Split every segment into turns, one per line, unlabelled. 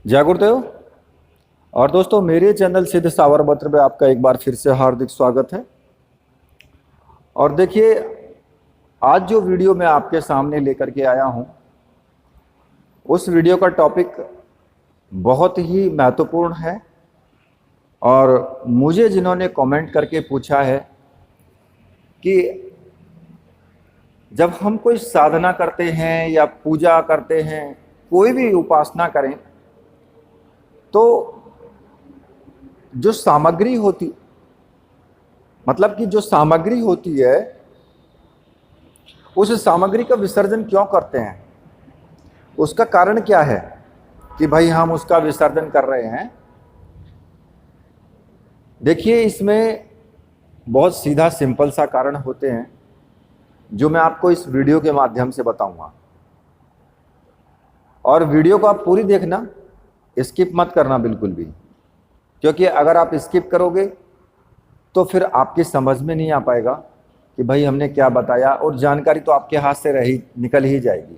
जय गुरुदेव। और दोस्तों, मेरे चैनल सिद्ध सावरमत्र में आपका एक बार फिर से हार्दिक स्वागत है। और देखिए, आज जो वीडियो मैं आपके सामने लेकर के आया हूं, उस वीडियो का टॉपिक बहुत ही महत्वपूर्ण है। और मुझे जिन्होंने कमेंट करके पूछा है कि जब हम कोई साधना करते हैं या पूजा करते हैं, कोई भी उपासना करें, तो जो सामग्री होती मतलब कि जो सामग्री होती है, उस सामग्री का विसर्जन क्यों करते हैं, उसका कारण क्या है कि भाई हम उसका विसर्जन कर रहे हैं। देखिए, इसमें बहुत सीधा सिंपल सा कारण होते हैं जो मैं आपको इस वीडियो के माध्यम से बताऊंगा। और वीडियो को आप पूरी देखना, स्किप मत करना बिल्कुल भी, क्योंकि अगर आप स्किप करोगे तो फिर आपकी समझ में नहीं आ पाएगा कि भाई हमने क्या बताया, और जानकारी तो आपके हाथ से निकल ही जाएगी।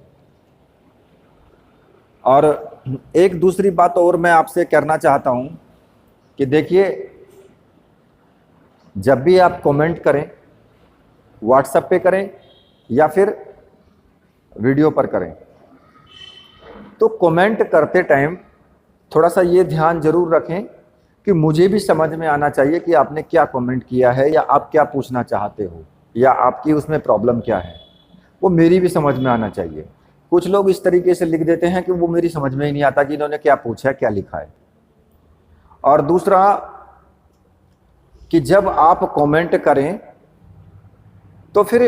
और एक दूसरी बात और मैं आपसे करना चाहता हूं कि देखिए, जब भी आप कमेंट करें, व्हाट्सएप पे करें या फिर वीडियो पर करें, तो कमेंट करते टाइम थोड़ा सा ये ध्यान जरूर रखें कि मुझे भी समझ में आना चाहिए कि आपने क्या कमेंट किया है, या आप क्या पूछना चाहते हो, या आपकी उसमें प्रॉब्लम क्या है, वो मेरी भी समझ में आना चाहिए। कुछ लोग इस तरीके से लिख देते हैं कि वो मेरी समझ में ही नहीं आता कि इन्होंने क्या पूछा है, क्या लिखा है। और दूसरा, कि जब आप कमेंट करें तो फिर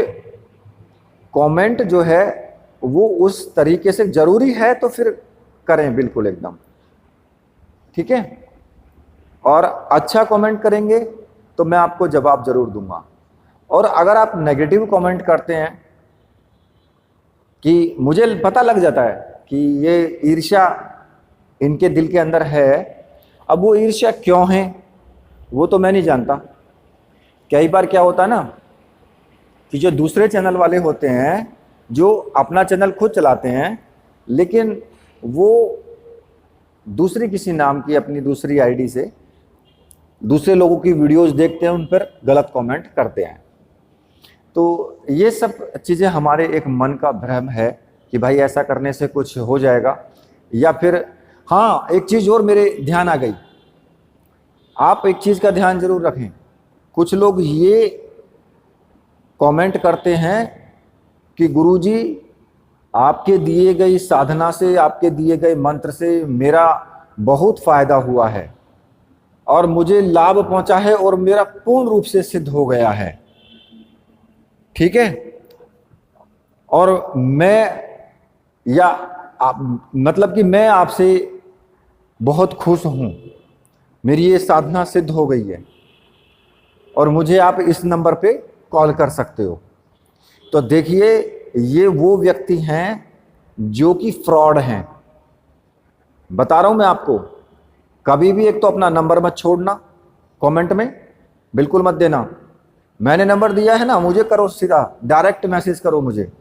कमेंट जो है वो उस तरीके से जरूरी है तो फिर करें, बिल्कुल एकदम ठीक है। और अच्छा कमेंट करेंगे तो मैं आपको जवाब जरूर दूंगा। और अगर आप नेगेटिव कमेंट करते हैं, कि मुझे पता लग जाता है कि ये ईर्ष्या इनके दिल के अंदर है, अब वो ईर्ष्या क्यों है वो तो मैं नहीं जानता। कई बार क्या होता है ना कि जो दूसरे चैनल वाले होते हैं, जो अपना चैनल खुद चलाते हैं, लेकिन वो दूसरी किसी नाम की अपनी दूसरी आईडी से दूसरे लोगों की वीडियोस देखते हैं, उन पर गलत कमेंट करते हैं। तो ये सब चीज़ें हमारे एक मन का भ्रम है कि भाई ऐसा करने से कुछ हो जाएगा, या फिर हाँ, एक चीज़ और मेरे ध्यान आ गई। आप एक चीज़ का ध्यान जरूर रखें, कुछ लोग ये कमेंट करते हैं कि गुरुजी, आपके दिए गई साधना से, आपके दिए गए मंत्र से मेरा बहुत फायदा हुआ है और मुझे लाभ पहुंचा है और मेरा पूर्ण रूप से सिद्ध हो गया है, ठीक है। और मैं या मतलब कि मैं आपसे बहुत खुश हूं, मेरी ये साधना सिद्ध हो गई है और मुझे आप इस नंबर पे कॉल कर सकते हो। तो देखिए, ये वो व्यक्ति हैं जो कि फ्रॉड हैं। बता रहा हूं मैं आपको, कभी भी एक तो अपना नंबर मत छोड़ना, कमेंट में बिल्कुल मत देना। मैंने नंबर दिया है ना, मुझे करो, सीधा डायरेक्ट मैसेज करो मुझे।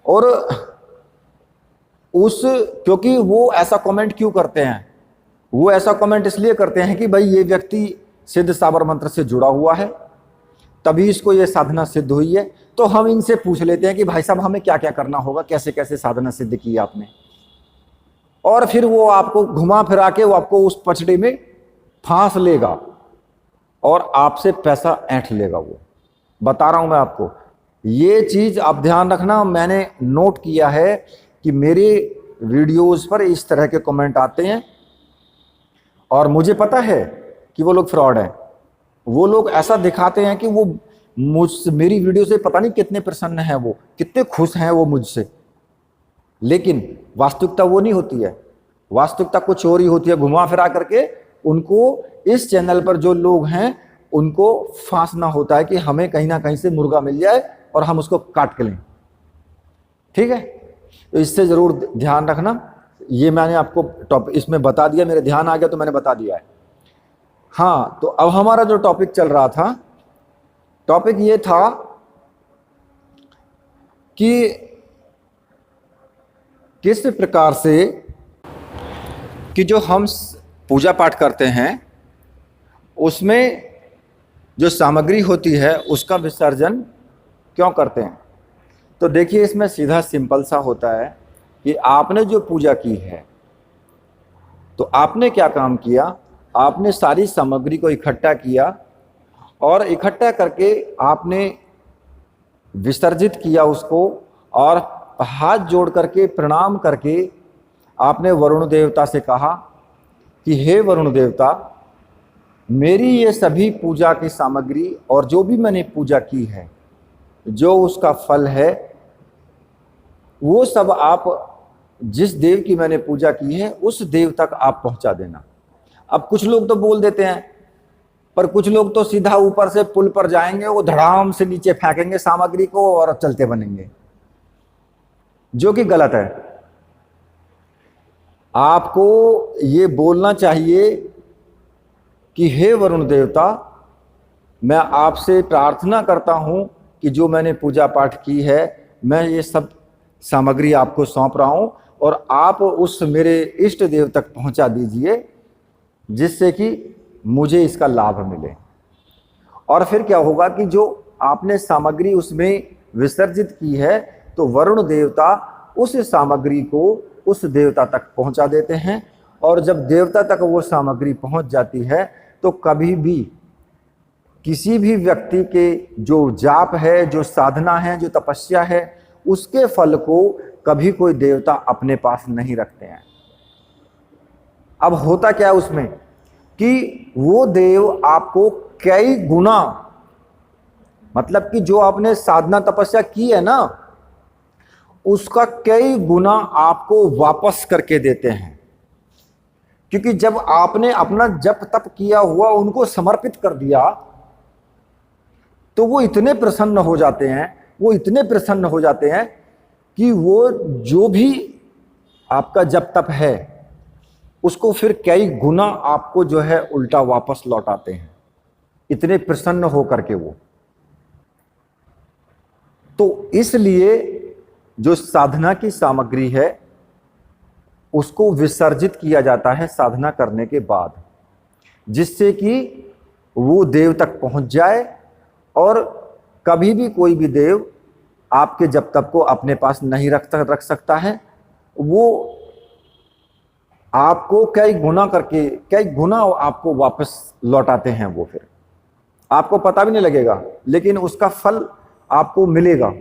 और क्योंकि वो ऐसा कमेंट क्यों करते हैं, वो ऐसा कमेंट इसलिए करते हैं कि भाई ये व्यक्ति सिद्ध साबर मंत्र से जुड़ा हुआ है, तभी इसको ये साधना सिद्ध हुई है। तो हम इनसे पूछ लेते हैं कि भाई साहब, हमें क्या क्या करना होगा, कैसे कैसे साधना सिद्ध की आपने। और फिर वो आपको घुमा फिरा के वो आपको उस पचड़े में फांस लेगा और आपसे पैसा ऐंठ लेगा। वो बता रहा हूं मैं आपको, ये चीज आप ध्यान रखना। मैंने नोट किया है कि मेरे वीडियोस पर इस तरह के कमेंट आते हैं और मुझे पता है कि वो लोग फ्रॉड हैं। वो लोग ऐसा दिखाते हैं कि वो मेरी वीडियो से पता नहीं कितने प्रसन्न हैं, वो कितने खुश हैं वो मुझसे, लेकिन वास्तविकता वो नहीं होती है। वास्तविकता कुछ और ही होती है। घुमा फिरा करके उनको, इस चैनल पर जो लोग हैं, उनको फांसना होता है कि हमें कहीं ना कहीं से मुर्गा मिल जाए और हम उसको काट के लें, ठीक है। तो इससे जरूर ध्यान रखना। ये मैंने आपको टॉपिक इसमें बता दिया, मेरे ध्यान आ गया तो मैंने बता दिया है। हाँ, तो अब हमारा जो टॉपिक चल रहा था, टॉपिक ये था कि किस प्रकार से कि जो हम पूजा पाठ करते हैं उसमें जो सामग्री होती है उसका विसर्जन क्यों करते हैं। तो देखिए, इसमें सीधा सिंपल सा होता है कि आपने जो पूजा की है तो आपने क्या काम किया, आपने सारी सामग्री को इकट्ठा किया और इकट्ठा करके आपने विसर्जित किया उसको, और हाथ जोड़ करके प्रणाम करके आपने वरुण देवता से कहा कि हे वरुण देवता, मेरी ये सभी पूजा की सामग्री और जो भी मैंने पूजा की है, जो उसका फल है, वो सब आप जिस देव की मैंने पूजा की है उस देव तक आप पहुंचा देना। अब कुछ लोग तो बोल देते हैं, पर कुछ लोग तो सीधा ऊपर से पुल पर जाएंगे, वो धड़ाम से नीचे फेंकेंगे सामग्री को और चलते बनेंगे, जो कि गलत है। आपको ये बोलना चाहिए कि हे वरुण देवता, मैं आपसे प्रार्थना करता हूं कि जो मैंने पूजा पाठ की है, मैं ये सब सामग्री आपको सौंप रहा हूं और आप उस मेरे इष्ट देव तक पहुंचा दीजिए, जिससे कि मुझे इसका लाभ मिले। और फिर क्या होगा कि जो आपने सामग्री उसमें विसर्जित की है, तो वरुण देवता उस सामग्री को उस देवता तक पहुंचा देते हैं, और जब देवता तक वो सामग्री पहुंच जाती है तो कभी भी किसी भी व्यक्ति के जो जाप है, जो साधना है, जो तपस्या है, उसके फल को कभी कोई देवता अपने पास नहीं रखते हैं। अब होता क्या है उसमें कि वो देव आपको कई गुना, मतलब कि जो आपने साधना तपस्या की है ना, उसका कई गुना आपको वापस करके देते हैं। क्योंकि जब आपने अपना जप तप किया हुआ उनको समर्पित कर दिया, तो वो इतने प्रसन्न हो जाते हैं, वो इतने प्रसन्न हो जाते हैं कि वो जो भी आपका जप तप है उसको फिर कई गुना आपको जो है उल्टा वापस लौटाते हैं, इतने प्रसन्न हो करके वो। तो इसलिए जो साधना की सामग्री है उसको विसर्जित किया जाता है साधना करने के बाद, जिससे कि वो देव तक पहुंच जाए, और कभी भी कोई भी देव आपके जप तप को अपने पास नहीं रख सकता है। वो आपको कई गुना करके, कई गुना आपको वापस लौटाते हैं। वो फिर आपको पता भी नहीं लगेगा, लेकिन उसका फल आपको मिलेगा,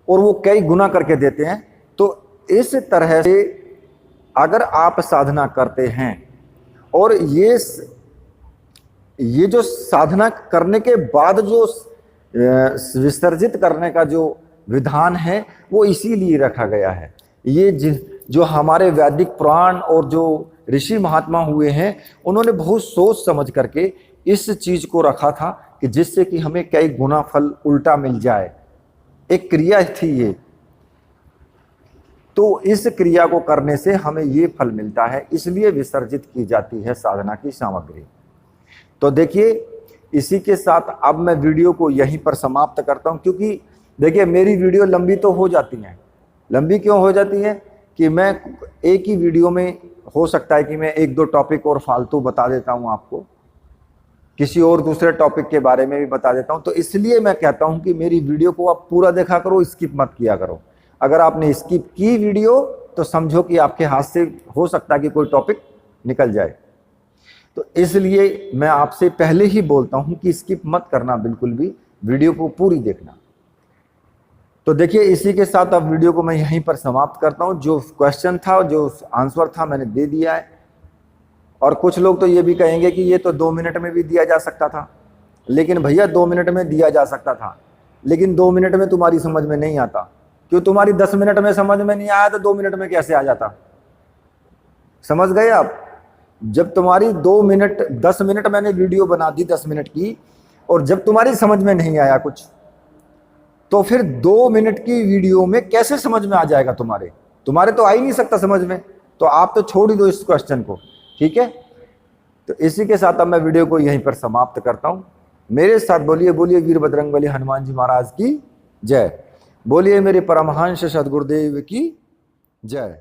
और वो कई गुना करके देते हैं। तो इस तरह से अगर आप साधना करते हैं, और ये जो साधना करने के बाद जो विसर्जित करने का जो विधान है, वो इसीलिए रखा गया है। ये जो हमारे वैदिक पुराण और जो ऋषि महात्मा हुए हैं, उन्होंने बहुत सोच समझ करके इस चीज को रखा था कि जिससे कि हमें कई गुना फल उल्टा मिल जाए। एक क्रिया थी ये, तो इस क्रिया को करने से हमें ये फल मिलता है, इसलिए विसर्जित की जाती है साधना की सामग्री। तो देखिए, इसी के साथ अब मैं वीडियो को यहीं पर समाप्त करता हूं, क्योंकि देखिए मेरी वीडियो लंबी तो हो जाती है। लंबी क्यों हो जाती है कि मैं एक ही वीडियो में हो सकता है कि मैं एक दो टॉपिक और फालतू बता देता हूं आपको, किसी और दूसरे टॉपिक के बारे में भी बता देता हूं। तो इसलिए मैं कहता हूं कि मेरी वीडियो को आप पूरा देखा करो, स्किप मत किया करो। अगर आपने स्किप की वीडियो तो समझो कि आपके हाथ से हो सकता है कि कोई टॉपिक निकल जाए। तो इसलिए मैं आपसे पहले ही बोलता हूं कि स्किप मत करना, बिल्कुल भी वीडियो को पूरी देखना। तो देखिए, इसी के साथ अब वीडियो को मैं यहीं पर समाप्त करता हूं। जो क्वेश्चन था, जो आंसर था, मैंने दे दिया है। और कुछ लोग तो ये भी कहेंगे कि ये तो 2 मिनट में भी दिया जा सकता था। लेकिन भैया 2 मिनट में दिया जा सकता था, लेकिन 2 मिनट में तुम्हारी समझ में नहीं आता। क्यों? तुम्हारी 10 मिनट में समझ में नहीं आया तो 2 मिनट में कैसे आ जाता? समझ गए आप? जब तुम्हारी 2 मिनट 10 मिनट मैंने वीडियो बना दी 10 मिनट की, और जब तुम्हारी समझ में नहीं आया कुछ, तो फिर 2 मिनट की वीडियो में कैसे समझ में आ जाएगा? तुम्हारे तो आ ही नहीं सकता समझ में। तो आप तो छोड़ ही दो इस क्वेश्चन को, ठीक है? तो इसी के साथ अब मैं वीडियो को यहीं पर समाप्त करता हूं। मेरे साथ बोलिए, बोलिए वीर बजरंगबली हनुमान जी महाराज की जय। बोलिए मेरे परमहंस सदगुरुदेव की जय।